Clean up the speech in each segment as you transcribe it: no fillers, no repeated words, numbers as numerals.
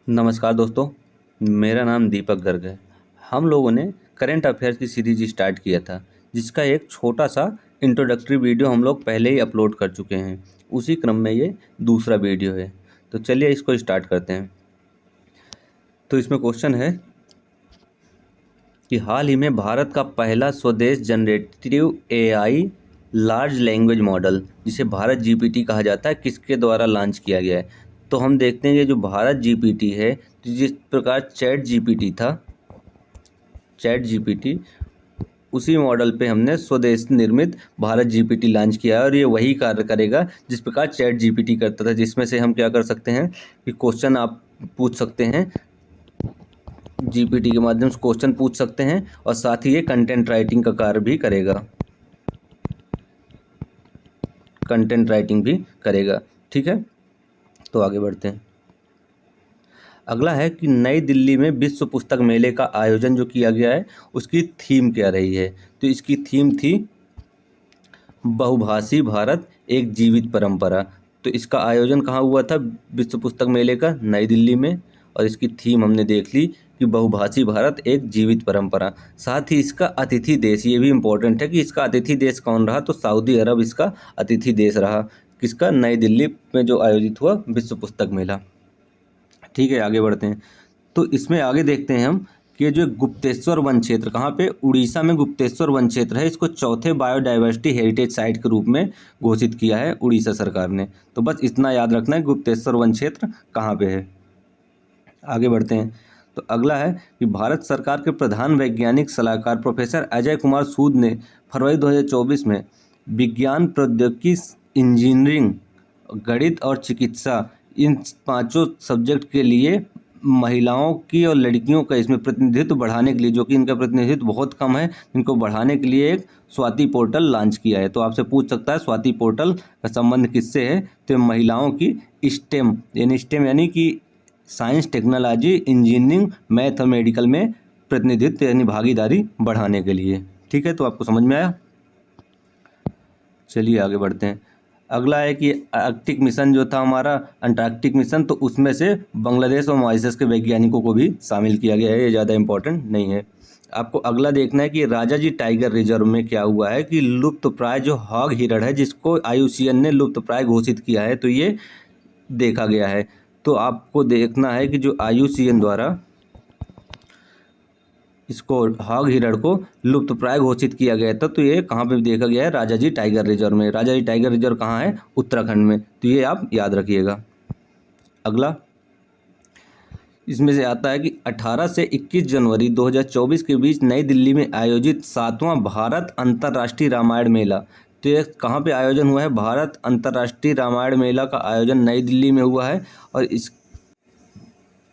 नमस्कार दोस्तों, मेरा नाम दीपक गर्ग है। हम लोगों ने करंट अफेयर्स की सीरीज स्टार्ट किया था, जिसका एक छोटा सा इंट्रोडक्टरी वीडियो हम लोग पहले ही अपलोड कर चुके हैं। उसी क्रम में ये दूसरा वीडियो है, तो चलिए इसको स्टार्ट करते हैं। तो इसमें क्वेश्चन है कि हाल ही में भारत का पहला स्वदेश generative AI large language model, जिसे भारत जीपीटी कहा जाता है, किसके द्वारा लॉन्च किया गया है। तो हम देखते हैं कि जो भारत जीपीटी है, तो जिस प्रकार चैट जीपीटी था, चैट जीपीटी उसी मॉडल पे हमने स्वदेश निर्मित भारत जीपीटी लॉन्च किया है। और ये वही कार्य करेगा जिस प्रकार चैट जीपीटी करता था, जिसमें से हम क्या कर सकते हैं कि क्वेश्चन आप पूछ सकते हैं, जीपीटी के माध्यम से क्वेश्चन पूछ सकते हैं, और साथ ही ये कंटेंट राइटिंग का कार्य भी करेगा, कंटेंट राइटिंग भी करेगा। ठीक है, तो आगे बढ़ते हैं। अगला है कि नई दिल्ली में विश्व पुस्तक मेले का आयोजन जो किया गया है, उसकी थीम क्या रही है। तो इसकी थीम थी बहुभाषी भारत एक जीवित परंपरा। तो इसका आयोजन कहाँ हुआ था विश्व पुस्तक मेले का? नई दिल्ली में। और इसकी थीम हमने देख ली कि बहुभाषी भारत एक जीवित परंपरा। साथ ही इसका अतिथि देश, ये भी इम्पोर्टेंट है कि इसका अतिथि देश कौन रहा, तो सऊदी अरब इसका अतिथि देश रहा। किसका? नई दिल्ली में जो आयोजित हुआ विश्व पुस्तक मेला। ठीक है, आगे बढ़ते हैं। तो इसमें आगे देखते हैं हम कि ये जो गुप्तेश्वर वन क्षेत्र, कहाँ पे? उड़ीसा में गुप्तेश्वर वन क्षेत्र है, इसको चौथे बायोडाइवर्सिटी हेरिटेज साइट के रूप में घोषित किया है उड़ीसा सरकार ने। तो बस इतना याद रखना है गुप्तेश्वर वन क्षेत्र कहाँ पे है। आगे बढ़ते हैं। तो अगला है कि भारत सरकार के प्रधान वैज्ञानिक सलाहकार प्रोफेसर अजय कुमार सूद ने फरवरी 2024 में विज्ञान, प्रौद्योगिकी, इंजीनियरिंग, गणित और चिकित्सा, इन पांचों सब्जेक्ट के लिए महिलाओं की और लड़कियों का इसमें प्रतिनिधित्व बढ़ाने के लिए, जो कि इनका प्रतिनिधित्व बहुत कम है, इनको बढ़ाने के लिए एक स्वाति पोर्टल लॉन्च किया है। तो आपसे पूछ सकता है स्वाति पोर्टल का संबंध किससे है? तो महिलाओं की स्टेम यानी कि साइंस, टेक्नोलॉजी, इंजीनियरिंग, मैथ और मेडिकल में प्रतिनिधित्व यानी भागीदारी बढ़ाने के लिए। ठीक है, तो आपको समझ में आया। चलिए आगे बढ़ते हैं। अगला है कि आर्कटिक मिशन जो था हमारा, अंटार्कटिक मिशन, तो उसमें से बांग्लादेश और मॉरिशस के वैज्ञानिकों को भी शामिल किया गया है। ये ज़्यादा इंपॉर्टेंट नहीं है। आपको अगला देखना है कि राजा जी टाइगर रिजर्व में क्या हुआ है कि लुप्तप्राय जो हॉग हिरण है, जिसको IUCN ने लुप्तप्राय घोषित किया है, तो ये देखा गया है। तो आपको देखना है कि जो IUCN द्वारा इसको हॉग हिरण को लुप्तप्राय घोषित किया गया था, तो ये कहाँ पे देखा गया है? राजा जी टाइगर रिजर्व में। राजा जी टाइगर रिजर्व कहाँ है? उत्तराखंड में। तो ये आप याद रखिएगा। अगला इसमें से आता है कि 18 से 21 जनवरी 2024 के बीच नई दिल्ली में आयोजित 7वां भारत अंतर्राष्ट्रीय रामायण मेला। तो ये कहाँ पे आयोजन हुआ है? भारत अंतर्राष्ट्रीय रामायण मेला का आयोजन नई दिल्ली में हुआ है।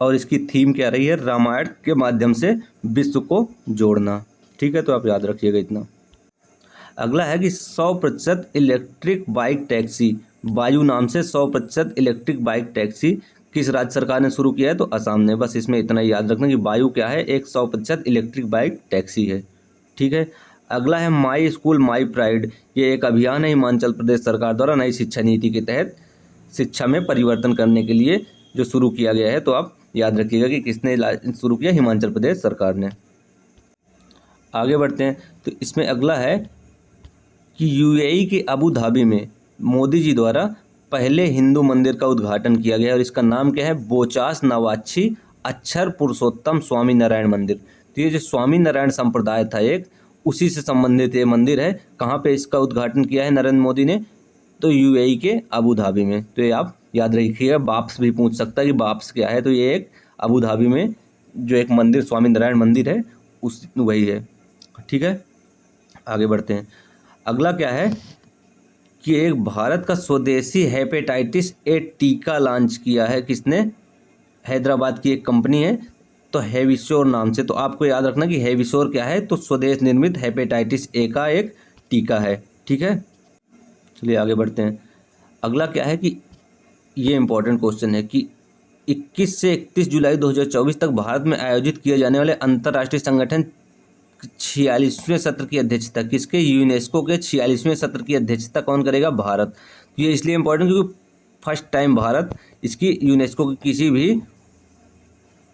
और इसकी थीम क्या रही है? रामायण के माध्यम से विश्व को जोड़ना। ठीक है, तो आप याद रखिएगा इतना। अगला है कि 100% इलेक्ट्रिक बाइक टैक्सी, वायु नाम से 100% इलेक्ट्रिक बाइक टैक्सी किस राज्य सरकार ने शुरू किया है? तो असम ने। बस इसमें इतना ही याद रखना कि वायु क्या है? एक 100% इलेक्ट्रिक बाइक टैक्सी है। ठीक है, अगला है माई स्कूल माई प्राइड। ये एक अभियान है हिमाचल प्रदेश सरकार द्वारा नई शिक्षा नीति के तहत शिक्षा में परिवर्तन करने के लिए जो शुरू किया गया है। तो आप याद रखिएगा कि किसने शुरू किया? हिमाचल प्रदेश सरकार ने। आगे बढ़ते हैं। तो इसमें अगला है कि UAE के अबू धाबी में मोदी जी द्वारा पहले हिंदू मंदिर का उद्घाटन किया गया, और इसका नाम क्या है? बोचास नवाची अक्षर पुरुषोत्तम स्वामी नारायण मंदिर। तो ये जो स्वामी नारायण संप्रदाय था एक, उसी से संबंधित ये मंदिर है। कहाँ पे इसका उद्घाटन किया है नरेंद्र मोदी ने? तो UAE के अबू धाबी में। तो ये आप याद रखिएगा। बाप्स भी पूछ सकता है कि बाप्स क्या है, तो ये एक अबू धाबी में जो एक मंदिर स्वामी नारायण मंदिर है, उस वही है। ठीक है, आगे बढ़ते हैं। अगला क्या है कि एक भारत का स्वदेशी हेपेटाइटिस ए टीका लॉन्च किया है। किसने? हैदराबाद की एक कंपनी है, तो हेविशोर नाम से। तो आपको याद रखना कि हेविशोर क्या है? तो स्वदेश निर्मित हेपेटाइटिस ए का एक टीका है। ठीक है, चलिए आगे बढ़ते हैं। अगला क्या है कि ये इंपॉर्टेंट क्वेश्चन है कि 21 से 31 जुलाई 2024 तक भारत में आयोजित किए जाने वाले अंतर्राष्ट्रीय संगठन 46वें सत्र की अध्यक्षता किसके? यूनेस्को के 46वें सत्र की अध्यक्षता कौन करेगा? भारत। ये इसलिए इंपॉर्टेंट क्योंकि फर्स्ट टाइम भारत इसकी यूनेस्को की किसी भी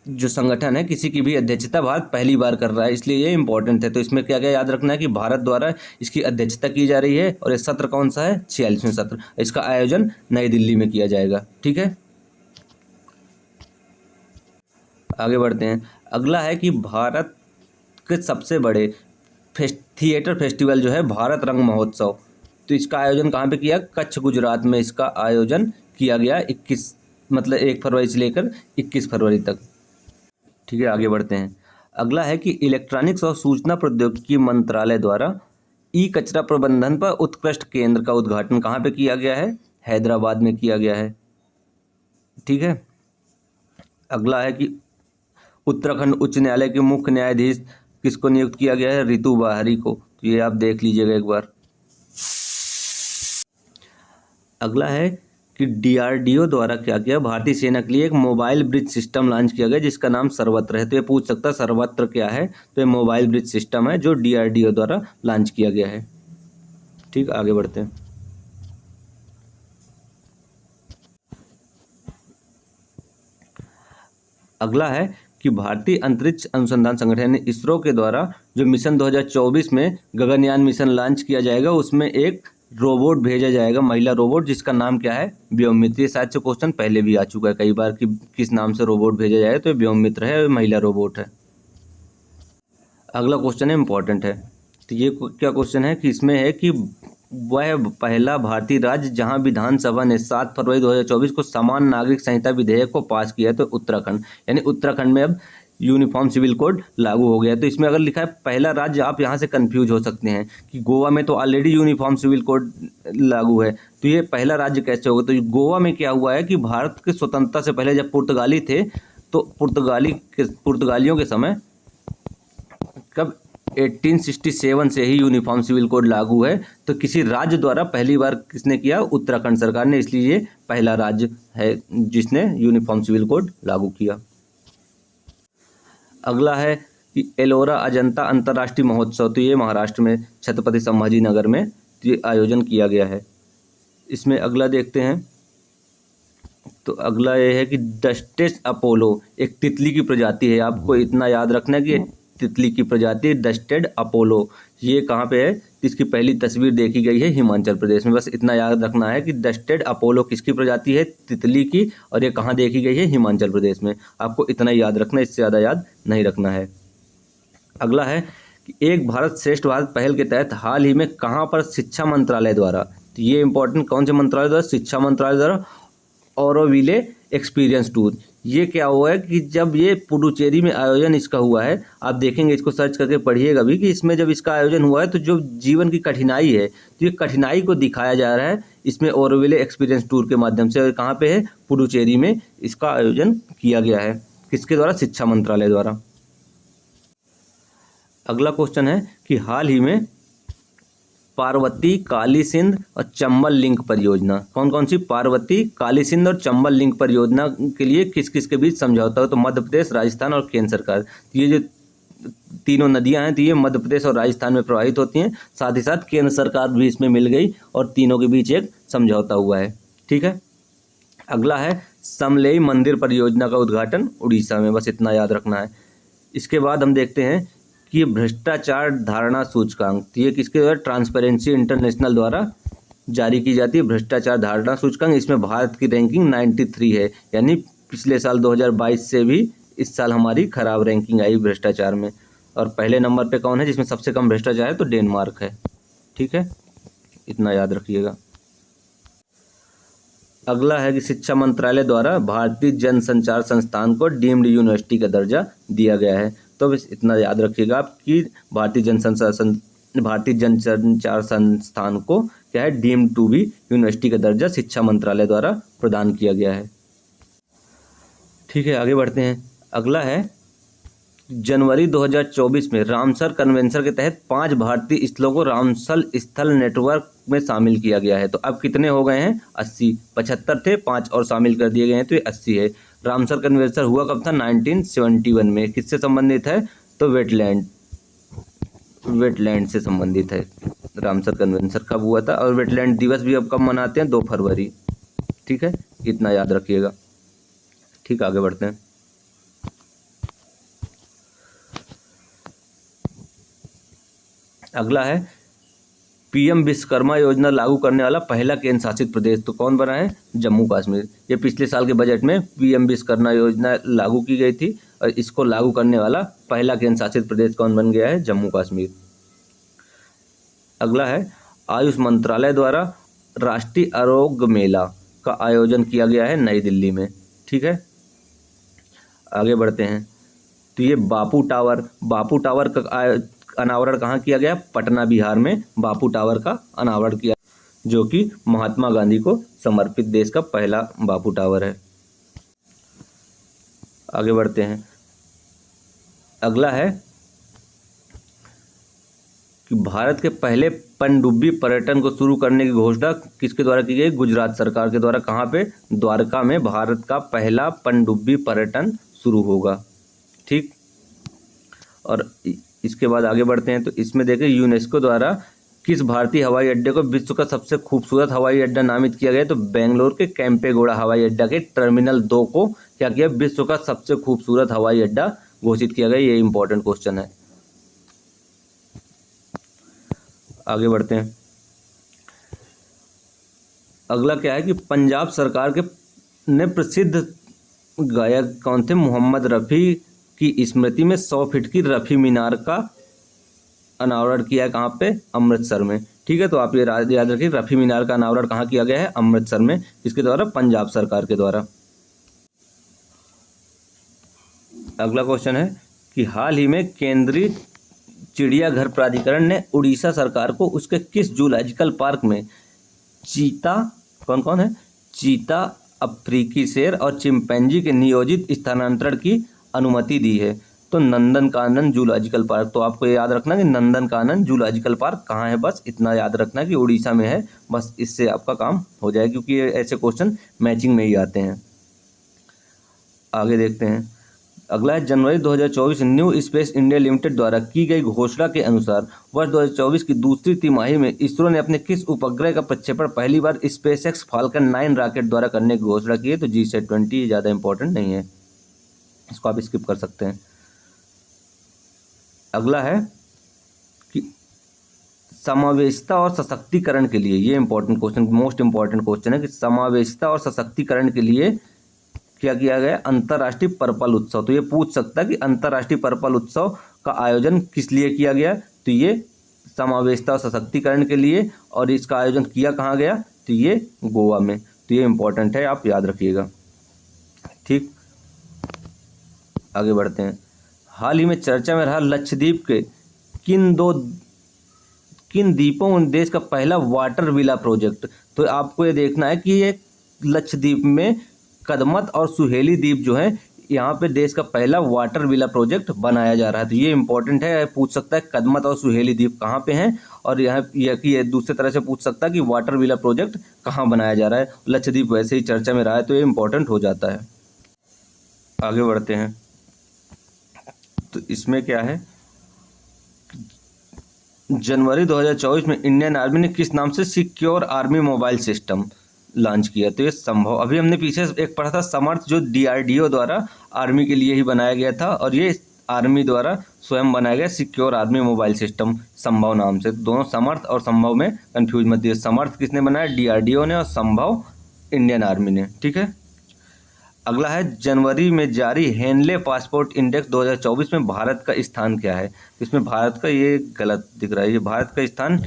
जो संगठन है किसी की भी अध्यक्षता भारत पहली बार कर रहा है, इसलिए ये इंपॉर्टेंट है। तो इसमें क्या क्या याद रखना है कि भारत द्वारा इसकी अध्यक्षता की जा रही है और ये सत्र कौन सा है, 46वां सत्र। इसका आयोजन नई दिल्ली में किया जाएगा। ठीक है, आगे बढ़ते हैं। अगला है कि भारत के सबसे बड़े थिएटर फेस्टिवल जो है भारत रंग महोत्सव, तो इसका आयोजन कहाँ पे किया, कच्छ गुजरात में इसका आयोजन किया गया 21 मतलब 1 फरवरी से लेकर 21 फरवरी तक। ठीक है, आगे बढ़ते हैं। अगला है कि इलेक्ट्रॉनिक्स और सूचना प्रौद्योगिकी मंत्रालय द्वारा ई कचरा प्रबंधन पर उत्कृष्ट केंद्र का उद्घाटन कहाँ पे किया गया है, हैदराबाद में किया गया है। ठीक है, अगला है कि उत्तराखंड उच्च न्यायालय के मुख्य न्यायाधीश किसको नियुक्त किया गया है, रितु बाहरी को। तो ये आप देख लीजिएगा एक बार। अगला है कि डीआरडीओ द्वारा क्या किया, भारतीय सेना के लिए एक मोबाइल ब्रिज सिस्टम लॉन्च किया गया जिसका नाम सर्वत्र है। तो ये पूछ सकता है सर्वत्र क्या है, तो ये मोबाइल ब्रिज सिस्टम है जो डीआरडीओ द्वारा लॉन्च किया गया है। ठीक, आगे बढ़ते हैं। अगला है कि भारतीय अंतरिक्ष अनुसंधान संगठन इसरो के द्वारा जो मिशन 2024 में गगनयान मिशन लॉन्च किया जाएगा उसमें एक रोबोट भेजा जाएगा, महिला रोबोट, जिसका नाम क्या है, व्योममित्र। ये शायद से क्वेश्चन पहले भी आ चुका है कई बार कि किस नाम से रोबोट भेजा जाएगा, तो ये व्योममित्र है, महिला रोबोट है। अगला क्वेश्चन है इंपॉर्टेंट है, तो ये क्या क्वेश्चन है कि इसमें है कि वह पहला भारतीय राज्य जहां विधानसभा ने 7 फरवरी 2024 को समान नागरिक संहिता विधेयक को पास किया, तो उत्तराखंड, यानी उत्तराखंड में अब यूनिफॉर्म सिविल कोड लागू हो गया। तो इसमें अगर लिखा है पहला राज्य, आप यहाँ से कंफ्यूज हो सकते हैं कि गोवा में तो ऑलरेडी यूनिफॉर्म सिविल कोड लागू है, तो ये पहला राज्य कैसे होगा। तो गोवा में क्या हुआ है कि भारत की स्वतंत्रता से पहले जब पुर्तगाली थे, तो पुर्तगालियों के समय कब 1867 से ही यूनिफॉर्म सिविल कोड लागू है। तो किसी राज्य द्वारा पहली बार किसने किया, उत्तराखंड सरकार ने, इसलिए ये पहला राज्य है जिसने यूनिफॉर्म सिविल कोड लागू किया। अगला है कि एलोरा अजंता अंतर्राष्ट्रीय महोत्सव, तो ये महाराष्ट्र में छत्रपति संभाजी नगर में ये आयोजन किया गया है। इसमें अगला देखते हैं, तो अगला ये है कि डस्टेड अपोलो एक तितली की प्रजाति है। आपको इतना याद रखना है कि तितली की प्रजाति डस्टेड अपोलो, ये कहाँ पे है, इसकी पहली तस्वीर देखी गई है हिमाचल प्रदेश में। बस इतना याद रखना है कि डस्टेड अपोलो किसकी प्रजाति है, तितली की, और ये कहाँ देखी गई है, हिमाचल प्रदेश में। आपको इतना याद रखना है, इससे ज़्यादा याद नहीं रखना है। अगला है कि एक भारत श्रेष्ठ भारत पहल के तहत हाल ही में कहाँ पर शिक्षा मंत्रालय द्वारा, तो ये इंपॉर्टेंट, कौन से मंत्रालय द्वारा, शिक्षा मंत्रालय द्वारा ऑरोविले एक्सपीरियंस टूर। ये क्या हुआ है कि जब ये पुडुचेरी में आयोजन इसका हुआ है, आप देखेंगे, इसको सर्च करके पढ़िएगा भी, कि इसमें जब इसका आयोजन हुआ है तो जो जीवन की कठिनाई है, तो ये कठिनाई को दिखाया जा रहा है इसमें ऑरोविले एक्सपीरियंस टूर के माध्यम से। और कहाँ पे है, पुडुचेरी में इसका आयोजन किया गया है, किसके द्वारा, शिक्षा मंत्रालय द्वारा। अगला क्वेश्चन है कि हाल ही में पार्वती, काली सिंध और चंबल लिंक परियोजना, कौन कौन सी, पार्वती, काली सिंध और चंबल लिंक परियोजना के लिए किस किस के बीच समझौता हो, तो मध्य प्रदेश, राजस्थान और केंद्र सरकार। ये जो तीनों नदियां हैं, तो ये मध्य प्रदेश और राजस्थान में प्रवाहित होती हैं, साथ ही साथ केंद्र सरकार भी इसमें मिल गई और तीनों के बीच एक समझौता हुआ है। ठीक है, अगला है समलेई मंदिर परियोजना का उद्घाटन उड़ीसा में, बस इतना याद रखना है। इसके बाद हम देखते हैं कि भ्रष्टाचार धारणा सूचकांक, ये किसके द्वारा, ट्रांसपेरेंसी इंटरनेशनल द्वारा जारी की जाती है भ्रष्टाचार धारणा सूचकांक। इसमें भारत की रैंकिंग 93 है, यानी पिछले साल 2022 से भी इस साल हमारी खराब रैंकिंग आई भ्रष्टाचार में। और पहले नंबर पे कौन है जिसमें सबसे कम भ्रष्टाचार है, तो डेनमार्क है। ठीक है, इतना याद रखिएगा। अगला है कि शिक्षा मंत्रालय द्वारा भारतीय जनसंचार संस्थान को डीम्ड यूनिवर्सिटी का दर्जा दिया गया है। तो बस इतना याद रखिएगा आप कि भारतीय जनसंचार संस्थान को क्या है, डीम्ड टू बी यूनिवर्सिटी का दर्जा शिक्षा मंत्रालय द्वारा प्रदान किया गया है। ठीक है, आगे बढ़ते हैं। अगला है जनवरी 2024 में रामसर कन्वेंशन के तहत 5 भारतीय स्थलों को रामसर स्थल नेटवर्क में शामिल किया गया है। तो अब कितने हो गए हैं, 80, 75 थे, 5 और शामिल कर दिए गए हैं, तो ये 80 है। रामसर कन्वेंशन हुआ कब था, 1971 में। किससे संबंधित है, तो वेटलैंड से संबंधित है। रामसर कन्वेंशन कब हुआ था, और वेटलैंड दिवस भी अब कब मनाते हैं, 2 फरवरी। ठीक है, इतना याद रखिएगा। ठीक, आगे बढ़ते हैं। अगला है पीएम विश्वकर्मा योजना लागू करने वाला पहला केंद्र शासित प्रदेश, तो कौन बना है? जम्मू कश्मीर। ये पिछले साल के बजट में पीएम विश्वकर्मा योजना लागू की गई थी और इसको लागू करने वाला पहला केंद्र शासित प्रदेश कौन बन गया है? जम्मू कश्मीर। अगला है आयुष मंत्रालय द्वारा राष्ट्रीय आरोग्य मेला का आयोजन किया गया है नई दिल्ली में। ठीक है, आगे बढ़ते हैं। तो ये बापू टावर का अनावरण कहाँ किया गया? पटना बिहार में बापू टावर का अनावरण किया, जो कि महात्मा गांधी को समर्पित देश का पहला बापू टावर है। आगे बढ़ते हैं। अगला है कि भारत के पहले पनडुब्बी पर्यटन को शुरू करने की घोषणा किसके द्वारा की गई? गुजरात सरकार के द्वारा। कहाँ पे? द्वारका में भारत का पहला पनडुब्बी पर्यटन शुरू होगा। ठीक, और इसके बाद आगे बढ़ते हैं। तो इसमें देखें यूनेस्को द्वारा किस भारतीय हवाई अड्डे को विश्व का सबसे खूबसूरत हवाई अड्डा नामित किया गया? तो बेंगलोर के कैंपेगौड़ा हवाई अड्डा के टर्मिनल 2 को क्या किया? विश्व का सबसे खूबसूरत हवाई अड्डा घोषित किया गया। ये इंपॉर्टेंट क्वेश्चन है। आगे बढ़ते हैं। अगला क्या है कि पंजाब सरकार के ने प्रसिद्ध गायक कौन थे? मोहम्मद रफ़ी की स्मृति में 100 फीट की रफ़ी मीनार का अनावरण किया है। कहाँ पे? अमृतसर में। ठीक है, तो आप ये याद रखिए, रफ़ी मीनार का अनावरण कहाँ किया गया है? अमृतसर में। किसके द्वारा? पंजाब सरकार के द्वारा। अगला क्वेश्चन है कि हाल ही में केंद्रीय चिड़ियाघर प्राधिकरण ने उड़ीसा सरकार को उसके किस जूलॉजिकल पार्क में चीता कौन है? चीता, अफ्रीकी शेर और चिंपैंजी के नियोजित स्थानांतरण की अनुमति दी है? तो नंदनकानन जूलॉजिकल पार्क। तो आपको ये याद रखना कि नंदनकानन जूलॉजिकल पार्क कहाँ है, बस इतना याद रखना कि उड़ीसा में है। बस इससे आपका काम हो जाए, क्योंकि ये ऐसे क्वेश्चन मैचिंग में ही आते हैं। आगे देखते हैं। अगला है जनवरी 2024 न्यू स्पेस इंडिया लिमिटेड द्वारा की गई घोषणा के अनुसार वर्ष 2024 की दूसरी तिमाही में इसरो ने अपने किस उपग्रह का प्रक्षेपण पहली बार स्पेसएक्स फाल्कन 9 रॉकेट द्वारा करने की घोषणा की है? तो GSAT-20 ज़्यादा इंपॉर्टेंट नहीं है, इसको आप स्किप कर सकते हैं। अगला है कि समावेशिता और सशक्तिकरण के लिए, ये important question, most important question है कि समावेशिता और सशक्तिकरण के लिए क्या किया गया? अंतर्राष्ट्रीय पर्पल उत्सव। तो ये पूछ सकता है कि अंतर्राष्ट्रीय पर्पल उत्सव का आयोजन किस लिए किया गया? तो ये समावेशिता और सशक्तिकरण के लिए, और इसका आयोजन किया कहाँ गया? तो ये गोवा में। तो ये इंपॉर्टेंट है, आप याद रखिएगा। ठीक, आगे बढ़ते हैं। हाल ही में चर्चा में रहा लक्षद्वीप के किन द्वीपों में देश का पहला वाटर विला प्रोजेक्ट? तो आपको ये देखना है कि ये लक्षद्वीप में कदमत और सुहेली द्वीप जो है, यहाँ पे देश का पहला वाटर विला प्रोजेक्ट बनाया जा रहा है। तो ये इंपॉर्टेंट है, पूछ सकता है कदमत और सुहेली द्वीप कहाँ पे हैं, और यहाँ ये दूसरे तरह से पूछ सकता है कि वाटर विला प्रोजेक्ट कहाँ बनाया जा रहा है। लक्षद्वीप वैसे ही चर्चा में रहा है, तो ये इंपॉर्टेंट हो जाता है। आगे बढ़ते हैं। तो इसमें क्या है, जनवरी 2024 में इंडियन आर्मी ने किस नाम से secure army mobile system launch किया? तो ये संभव, अभी हमने पीछे एक पढ़ा था समर्थ, जो DRDO द्वारा आर्मी के लिए ही बनाया गया था, और ये आर्मी द्वारा स्वयं बनाया गया सिक्योर आर्मी मोबाइल सिस्टम संभव नाम से। दोनों समर्थ और संभव में कंफ्यूज मत दिए। समर्थ किसने बनाया? DRDO ने, और संभव इंडियन आर्मी ने। ठीक है, अगला है जनवरी में जारी हेनले पासपोर्ट इंडेक्स 2024 में भारत का स्थान क्या है? इसमें भारत का, ये गलत दिख रहा है, ये भारत का स्थान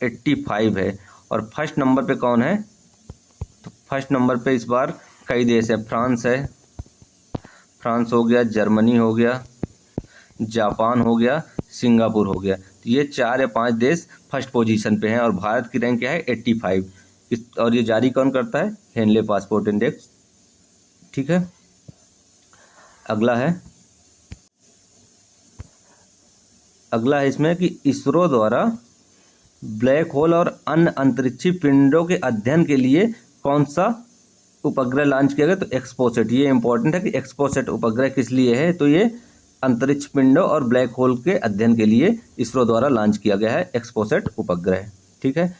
85 है, और फर्स्ट नंबर पे कौन है? तो फर्स्ट नंबर पे इस बार कई देश है। फ्रांस है, फ्रांस हो गया, जर्मनी हो गया, जापान हो गया, सिंगापुर हो गया। तो ये 4 या 5 देश फर्स्ट पोजीशन पे हैं, और भारत की रैंक क्या है? 85। और ये जारी कौन करता है? Henley passport index. ठीक है, अगला है इसमें कि इसरो द्वारा ब्लैक होल और अन्य अंतरिक्षी पिंडों के अध्ययन के लिए कौन सा उपग्रह लॉन्च किया गया? तो एक्सपोसेट। ये इंपॉर्टेंट है कि एक्सपोसेट उपग्रह किस लिए है? तो ये अंतरिक्ष पिंडों और ब्लैक होल के अध्ययन के लिए इसरो द्वारा लॉन्च किया गया है एक्सपोसेट उपग्रह। ठीक है,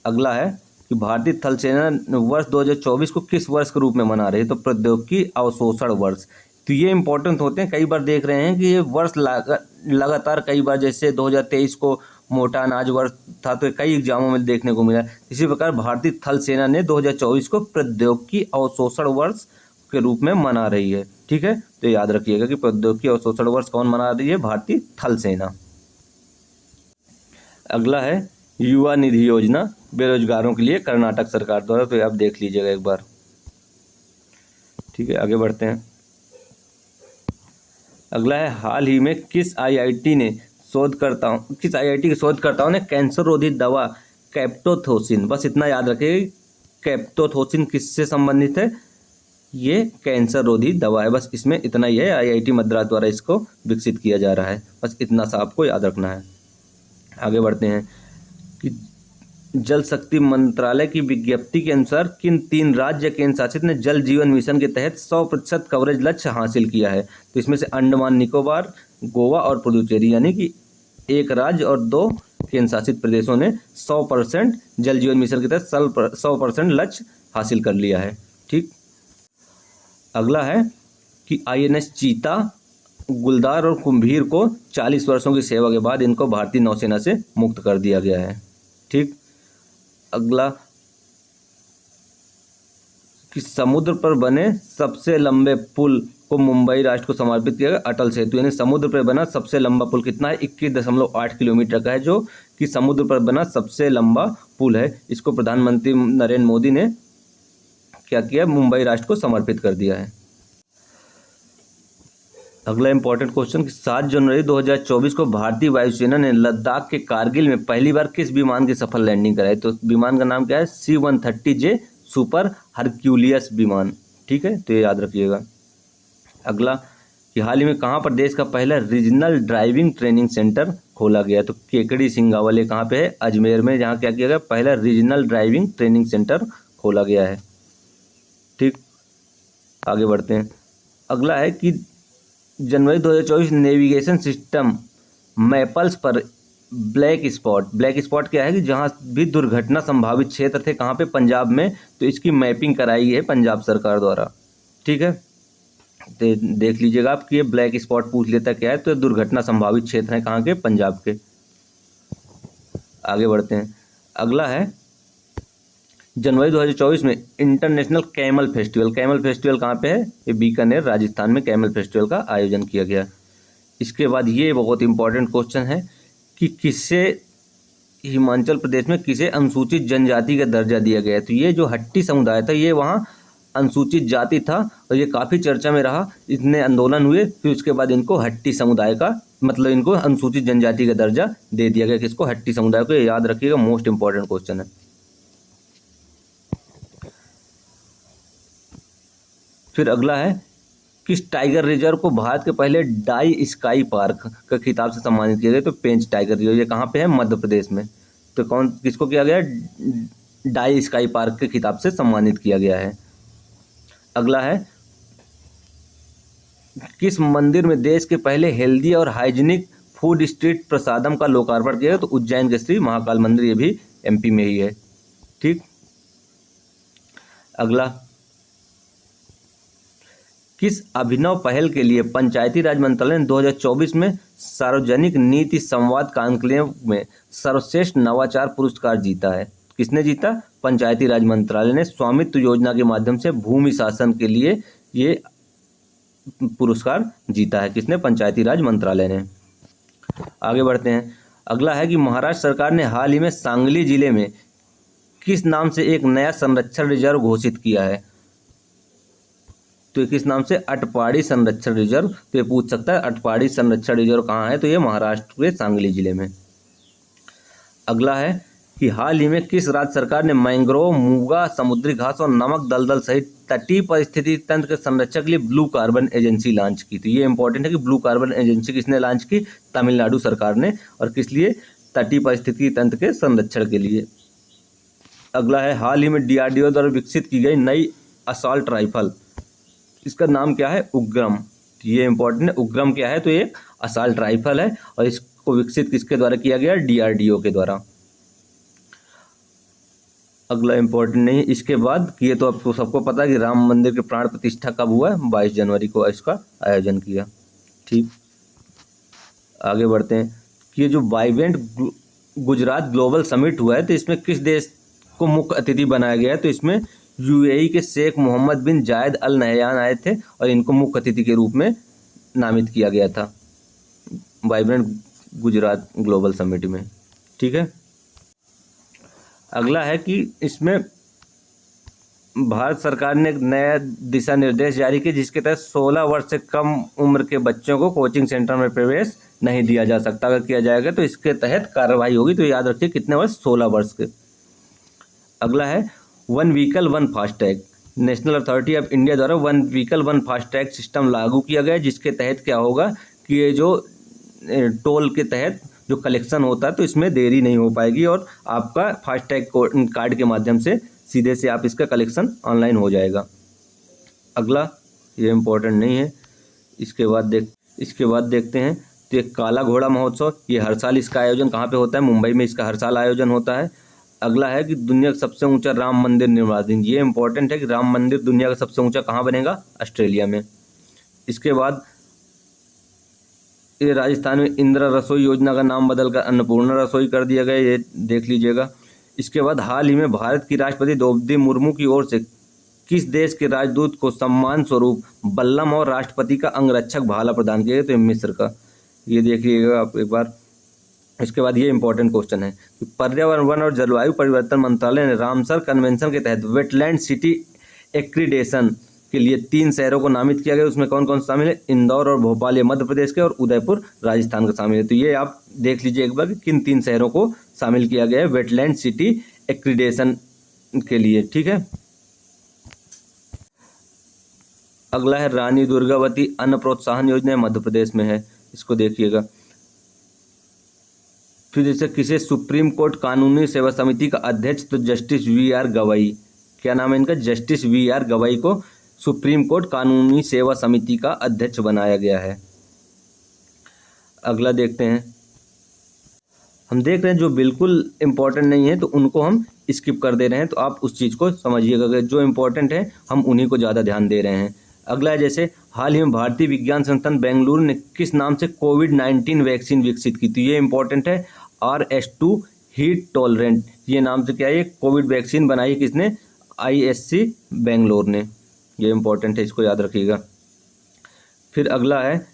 अगला है कि भारतीय थल सेना वर्ष 2024 को किस वर्ष के रूप में मना रही है? तो प्रौद्योगिकी अवशोषण वर्ष। तो ये इंपॉर्टेंट होते हैं, कई बार देख रहे हैं कि ये वर्ष लगातार कई बार, जैसे 2023 को मोटा अनाज वर्ष था, तो कई एग्जामों में देखने को मिला। इसी प्रकार भारतीय थल सेना ने 2024 को प्रौद्योगिकी अवशोषण वर्ष के रूप में मना रही है। ठीक है, तो याद रखिएगा कि प्रौद्योगिकी अवशोषण वर्ष कौन मना रही है? भारतीय थल सेना। अगला है युवा निधि योजना, बेरोजगारों के लिए कर्नाटक सरकार द्वारा, तो आप देख लीजिएगा एक बार। ठीक है, आगे बढ़ते हैं। अगला है हाल ही में किस आईआईटी के शोधकर्ताओं ने कैंसर रोधी दवा कैप्टोथोसिन, बस इतना याद रखिए, कैप्टोथोसिन किससे संबंधित है? ये कैंसर रोधी दवा है, बस इसमें इतना ही है। आईआईटी मद्रास द्वारा इसको विकसित किया जा रहा है, बस इतना सा आपको याद रखना है। आगे बढ़ते हैं कि जल शक्ति मंत्रालय की विज्ञप्ति के अनुसार किन 3 राज्य केंद्र शासित ने जल जीवन मिशन के तहत 100% कवरेज लक्ष्य हासिल किया है? तो इसमें से अंडमान निकोबार, गोवा और पुडुचेरी, यानी कि एक राज्य और 2 केंद्र शासित प्रदेशों ने 100% जल जीवन मिशन के तहत 100% लक्ष्य हासिल कर लिया है। ठीक, अगला है कि आईएनएस चीता, गुलदार और कुंभीर को 40 वर्षों की सेवा के बाद इनको भारतीय नौसेना से मुक्त कर दिया गया है। ठीक, अगला कि समुद्र पर बने सबसे लंबे पुल को मुंबई राष्ट्र को समर्पित किया गया अटल सेतु, यानी समुद्र पर बना सबसे लंबा पुल कितना है? 21.8 किलोमीटर का है, जो कि समुद्र पर बना सबसे लंबा पुल है। इसको प्रधानमंत्री नरेंद्र मोदी ने क्या किया? मुंबई राष्ट्र को समर्पित कर दिया है। अगला इंपॉर्टेंट क्वेश्चन, 7 जनवरी 2024 को भारतीय वायुसेना ने लद्दाख के कारगिल में पहली बार किस विमान की सफल लैंडिंग कराई? तो विमान का नाम क्या है? C-130J सुपर हरक्यूलियस विमान। ठीक है, तो ये याद रखिएगा। अगला कि हाल ही में कहाँ पर देश का पहला रीजनल ड्राइविंग ट्रेनिंग सेंटर खोला गया? तो केकड़ी सिंगावल, ये कहाँ पे है? अजमेर में, जहाँ क्या किया गया? पहला रीजनल ड्राइविंग ट्रेनिंग सेंटर खोला गया है। ठीक, आगे बढ़ते हैं। अगला है कि जनवरी 2024 नेविगेशन सिस्टम मैपल्स पर ब्लैक स्पॉट क्या है? कि जहाँ भी दुर्घटना संभावित क्षेत्र थे, कहाँ पे? पंजाब में, तो इसकी मैपिंग कराई है पंजाब सरकार द्वारा। ठीक है, तो देख लीजिएगा आप कि ये ब्लैक स्पॉट पूछ लेता क्या है, तो दुर्घटना संभावित क्षेत्र है कहाँ के? पंजाब के। आगे बढ़ते हैं। अगला है जनवरी 2024 में इंटरनेशनल कैमल फेस्टिवल कहाँ पे है? ये बीकानेर राजस्थान में कैमल फेस्टिवल का आयोजन किया गया। इसके बाद ये बहुत इंपॉर्टेंट क्वेश्चन है कि किसे हिमाचल प्रदेश में किसे अनुसूचित जनजाति का दर्जा दिया गया है? तो ये जो हट्टी समुदाय था, ये वहाँ अनुसूचित जाति था और ये काफ़ी चर्चा में रहा, इतने आंदोलन हुए, फिर उसके बाद इनको हट्टी समुदाय का, मतलब इनको अनुसूचित जनजाति का दर्जा दे दिया गया। किसको? हट्टी समुदाय को। ये याद रखिएगा, मोस्ट इंपॉर्टेंट क्वेश्चन है। फिर अगला है किस टाइगर रिजर्व को भारत के पहले डाई स्काई पार्क का खिताब से सम्मानित किया गया? तो पेंच टाइगर रिजर्व, ये कहाँ पे है? मध्य प्रदेश में। तो किसको किया गया? डाई स्काई पार्क के खिताब से सम्मानित किया गया है। अगला है किस मंदिर में देश के पहले हेल्दी और हाइजीनिक फूड स्ट्रीट प्रसादम का लोकार्पण किया गया? तो उज्जैन के श्री महाकाल मंदिर, ये भी एमपी में ही है। ठीक, अगला किस अभिनव पहल के लिए पंचायती राज मंत्रालय ने 2024 में सार्वजनिक नीति संवाद कॉन्क्लेव में सर्वश्रेष्ठ नवाचार पुरस्कार जीता है? किसने जीता? पंचायती राज मंत्रालय ने स्वामित्व योजना के माध्यम से भूमि शासन के लिए ये पुरस्कार जीता है। किसने? पंचायती राज मंत्रालय ने। आगे बढ़ते हैं। अगला है कि महाराष्ट्र सरकार ने हाल ही में सांगली जिले में किस नाम से एक नया संरक्षण रिजर्व घोषित किया है? तो किस नाम से? अटपाड़ी संरक्षण रिजर्व। तो ये पूछ सकता है अटपाड़ी संरक्षण रिजर्व कहाँ है? तो ये महाराष्ट्र के सांगली जिले में। अगला है कि हाल ही में किस राज्य सरकार ने मैंग्रोव, मूंगा, समुद्री घास और नमक दलदल सहित तटीय परिस्थिति तंत्र के संरक्षण के लिए ब्लू कार्बन एजेंसी लॉन्च की? तो ये इंपॉर्टेंट है कि ब्लू कार्बन एजेंसी किसने लॉन्च की? तमिलनाडु सरकार ने। और किस लिए? तटीय परिस्थिति तंत्र के संरक्षण के लिए। अगला है हाल ही में डीआरडीओ द्वारा विकसित की गई नई असॉल्ट राइफल, इसका नाम क्या है? उग्रम। ये इंपॉर्टेंट है। उग्रम क्या है? तो ये असॉल्ट राइफल है और इसको विकसित किसके द्वारा किया गया? डीआरडीओ के द्वारा। अगला इंपॉर्टेंट नहीं, इसके बाद ये तो आपको सबको पता है कि राम मंदिर के प्राण प्रतिष्ठा कब हुआ है? 22 जनवरी को इसका आयोजन किया। ठीक, आगे बढ़ते हैं कि ये जो वाइब्रेंट गुजरात ग्लोबल समिट हुआ है तो इसमें किस देश को मुख्य अतिथि बनाया गया है? तो इसमें यूएई के शेख मोहम्मद बिन जायद अल नहयान आए थे और इनको मुख्य अतिथि के रूप में नामित किया गया था वाइब्रेंट गुजरात ग्लोबल समिट में। ठीक है, अगला है कि इसमें भारत सरकार ने एक नया दिशा निर्देश जारी किया जिसके तहत 16 वर्ष से कम उम्र के बच्चों को कोचिंग सेंटर में प्रवेश नहीं दिया जा सकता। अगर किया जाएगा तो इसके तहत कार्रवाई होगी। तो याद रखिए कितने वर्ष, 16 वर्ष के। अगला है one vehicle one FASTag. National authority of India द्वारा one vehicle one FASTag system लागू किया गया, जिसके तहत क्या होगा कि ये जो टोल के तहत जो कलेक्शन होता है तो इसमें देरी नहीं हो पाएगी और आपका फास्टैग कार्ड के माध्यम से सीधे से आप इसका कलेक्शन ऑनलाइन हो जाएगा। अगला, ये इम्पोर्टेंट नहीं है, इसके बाद देखते हैं तो ये काला घोड़ा महोत्सव, ये हर साल इसका आयोजन कहाँ पे होता है? मुंबई में इसका हर साल आयोजन होता है। अगला है कि दुनिया का सबसे ऊंचा राम मंदिर निर्माणाधीन। ये इंपॉर्टेंट है कि राम मंदिर दुनिया का सबसे ऊंचा कहाँ बनेगा? ऑस्ट्रेलिया में। इसके बाद ये राजस्थान में इंदिरा रसोई योजना का नाम बदलकर अन्नपूर्णा रसोई कर दिया गया, ये देख लीजिएगा। इसके बाद हाल ही में भारत की राष्ट्रपति द्रौपदी मुर्मू की ओर से किस देश के राजदूत को सम्मान स्वरूप बल्लम और राष्ट्रपति का अंगरक्षक भाला प्रदान किया गया? तो मिस्र का, ये देख लीजिएगा आप एक बार। इसके बाद ये इंपॉर्टेंट क्वेश्चन है कि पर्यावरण वन और जलवायु परिवर्तन मंत्रालय ने रामसर कन्वेंशन के तहत वेटलैंड सिटी एक्रीडेशन के लिए 3 शहरों को नामित किया गया। उसमें कौन कौन शामिल है? इंदौर और भोपाल ये मध्य प्रदेश के और उदयपुर राजस्थान का शामिल है। तो ये आप देख लीजिए एक बार कि किन 3 शहरों को शामिल किया गया है वेटलैंड सिटी एक्रीडेशन के लिए। ठीक है, अगला है रानी दुर्गावती अन्न प्रोत्साहन योजना, मध्य प्रदेश में है, इसको देखिएगा। फिर जैसे किसे सुप्रीम कोर्ट कानूनी सेवा समिति का अध्यक्ष? तो जस्टिस वी.आर. गवई, क्या नाम है इनका? Justice VR. गवई को सुप्रीम कोर्ट कानूनी सेवा समिति का अध्यक्ष बनाया गया है। अगला देखते हैं, हम देख रहे हैं जो बिल्कुल इम्पोर्टेंट नहीं है तो उनको हम स्किप कर दे रहे हैं, तो आप उस चीज़ को समझिएगा। जो इम्पोर्टेंट है हम उन्हीं को ज़्यादा ध्यान दे रहे हैं। अगला है जैसे हाल ही में भारतीय विज्ञान संस्थान बेंगलुरु ने किस नाम से कोविड-19 वैक्सीन विकसित की? तो ये इम्पोर्टेंट है, RS2 हीट टॉलरेंट, ये नाम से क्या है, ये कोविड वैक्सीन बनाई किसने? ISC बेंगलोर ने। ये इम्पोर्टेंट है, इसको याद रखिएगा। फिर अगला है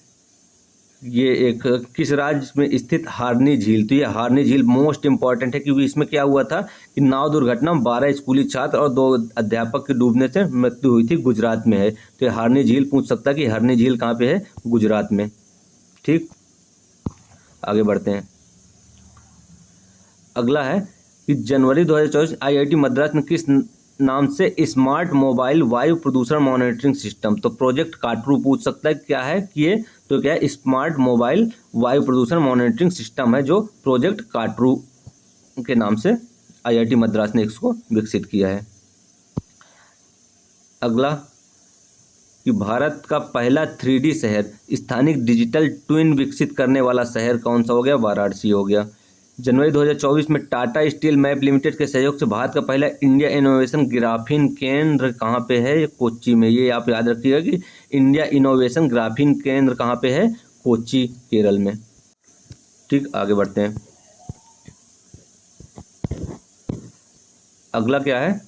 ये एक किस राज्य में स्थित हारनी झील? तो ये हारनी झील मोस्ट इंपॉर्टेंट है क्योंकि इसमें क्या हुआ था कि नाव दुर्घटना में 12 स्कूली छात्र और 2 अध्यापक के डूबने से मृत्यु हुई थी, गुजरात में है। तो ये हारनी झील पूछ सकता है कि हारनी झील कहाँ पे है? गुजरात में। ठीक, आगे बढ़ते हैं। अगला है कि जनवरी 2024 IIT मद्रास ने किस नाम से स्मार्ट मोबाइल वायु प्रदूषण मॉनिटरिंग सिस्टम, तो प्रोजेक्ट काटरू पूछ सकता है क्या है कि ये, तो क्या है? स्मार्ट मोबाइल वायु प्रदूषण मॉनिटरिंग सिस्टम है जो प्रोजेक्ट काटरू के नाम से IIT मद्रास ने इसको विकसित किया है। अगला कि भारत का पहला 3D शहर स्थानिक डिजिटल ट्विन विकसित करने वाला शहर कौन सा हो गया? वाराणसी हो गया। जनवरी 2024 में टाटा स्टील मैप लिमिटेड के सहयोग से भारत का पहला इंडिया इनोवेशन ग्राफीन केंद्र कहाँ पे है? ये कोच्चि में। ये आप याद रखिएगा कि इंडिया इनोवेशन ग्राफीन केंद्र कहाँ पे है? कोच्चि, केरल में। ठीक, आगे बढ़ते हैं। अगला क्या है?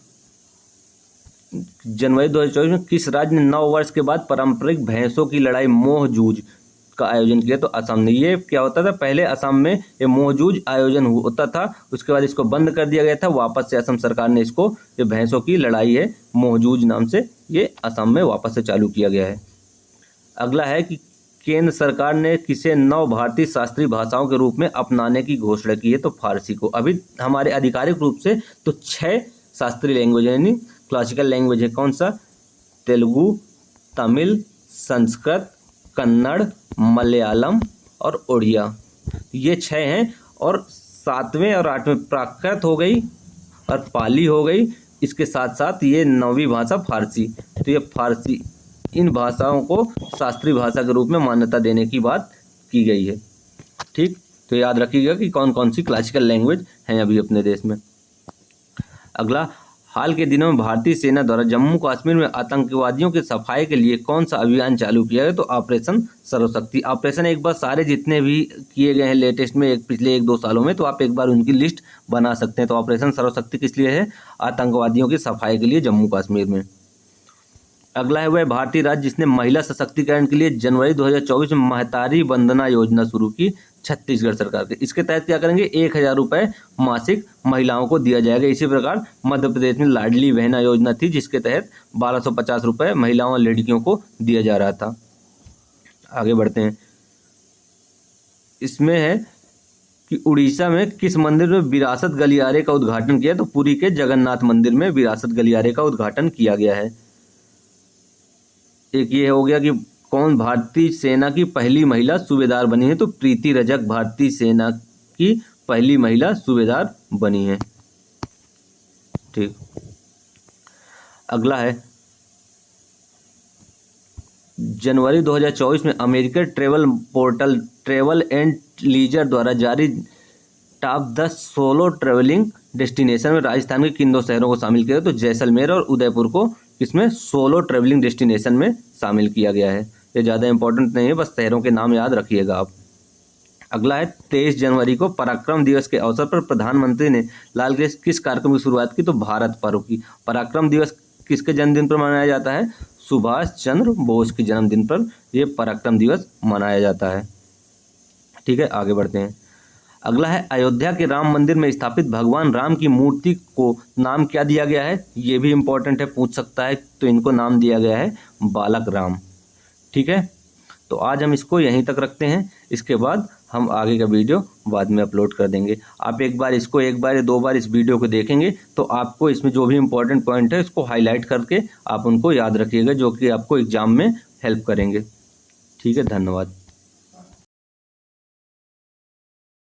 जनवरी 2024 में किस राज्य ने 9 वर्ष के बाद पारंपरिक भैंसों की लड़ाई मोह जूझ का आयोजन किया? तो असम ने। ये क्या होता था पहले? असम में ये मोह जूझ आयोजन होता था, उसके बाद इसको बंद कर दिया गया था। वापस से असम सरकार ने इसको, ये भैंसों की लड़ाई है मोह जूझ नाम से, ये असम में वापस से चालू किया गया है। अगला है कि केंद्र सरकार ने किसे 9 भारतीय शास्त्रीय भाषाओं के रूप में अपनाने की घोषणा की है? तो फारसी को। अभी हमारे आधिकारिक रूप से तो 6 शास्त्रीय लैंग्वेज यानी क्लासिकल लैंग्वेज है। कौन सा? तेलुगु, तमिल, संस्कृत, कन्नड़, मलयालम और उड़िया, ये 6 हैं। और 7वें और 8वें प्राकृत हो गई और पाली हो गई। इसके साथ साथ ये 9वीं भाषा फारसी। तो ये फारसी, इन भाषाओं को शास्त्रीय भाषा के रूप में मान्यता देने की बात की गई है। ठीक, तो याद रखिएगा कि कौन कौन सी क्लासिकल लैंग्वेज हैं अभी अपने देश में। अगला, हाल के दिनों में भारतीय सेना द्वारा जम्मू कश्मीर में आतंकवादियों की सफाई के लिए कौन सा अभियान चालू किया गया? तो ऑपरेशन सर्वशक्ति। ऑपरेशन एक बार सारे जितने भी किए गए हैं लेटेस्ट में पिछले 1-2 सालों में, तो आप एक बार उनकी लिस्ट बना सकते हैं। तो ऑपरेशन सर्वशक्ति किस लिए है? आतंकवादियों की सफाई के लिए जम्मू कश्मीर में। अगला है वह भारतीय राज्य जिसने महिला सशक्तिकरण के लिए जनवरी 2024 में महतारी वंदना योजना शुरू की? छत्तीसगढ़ सरकार के। इसके तहत क्या करेंगे? 1,000 रुपये मासिक महिलाओं को दिया जाएगा। इसी प्रकार मध्य प्रदेश में लाडली बहना योजना थी जिसके तहत 1,250 रुपये महिलाओं और लड़कियों को दिया जा रहा था। आगे बढ़ते हैं। इसमें है कि उड़ीसा में किस मंदिर में विरासत गलियारे का उद्घाटन किया? तो पुरी के जगन्नाथ मंदिर में विरासत गलियारे का उद्घाटन किया गया है। एक ये हो गया कि कौन भारतीय सेना की पहली महिला सूबेदार बनी है? तो प्रीति रजक भारतीय सेना की पहली महिला सूबेदार बनी है। ठीक। अगला है जनवरी 2024 में American travel portal Travel and Leisure द्वारा जारी टॉप 10 सोलो ट्रेवलिंग डेस्टिनेशन में राजस्थान के किन 2 शहरों को शामिल किया? तो जैसलमेर और उदयपुर को इसमें सोलो ट्रेवलिंग डेस्टिनेशन में शामिल किया गया है। ये ज़्यादा इंपॉर्टेंट नहीं है, बस शहरों के नाम याद रखिएगा आप। अगला है 23 जनवरी को पराक्रम दिवस के अवसर पर प्रधानमंत्री ने लाल किस कार्यक्रम की शुरुआत की? तो भारत पर्व की। पराक्रम दिवस किसके जन्मदिन पर मनाया जाता है? सुभाष चंद्र बोस के जन्मदिन पर यह पराक्रम दिवस मनाया जाता है। ठीक है, आगे बढ़ते हैं। अगला है अयोध्या के राम मंदिर में स्थापित भगवान राम की मूर्ति को नाम क्या दिया गया है? ये भी इंपॉर्टेंट है, पूछ सकता है। तो इनको नाम दिया गया है बालक राम। ठीक है, तो आज हम इसको यहीं तक रखते हैं। इसके बाद हम आगे का वीडियो बाद में अपलोड कर देंगे। आप एक बार इसको 1 बार या 2 बार इस वीडियो को देखेंगे तो आपको इसमें जो भी इंपॉर्टेंट पॉइंट है इसको हाईलाइट करके आप उनको याद रखिएगा, जो कि आपको एग्जाम में हेल्प करेंगे। ठीक है, धन्यवाद।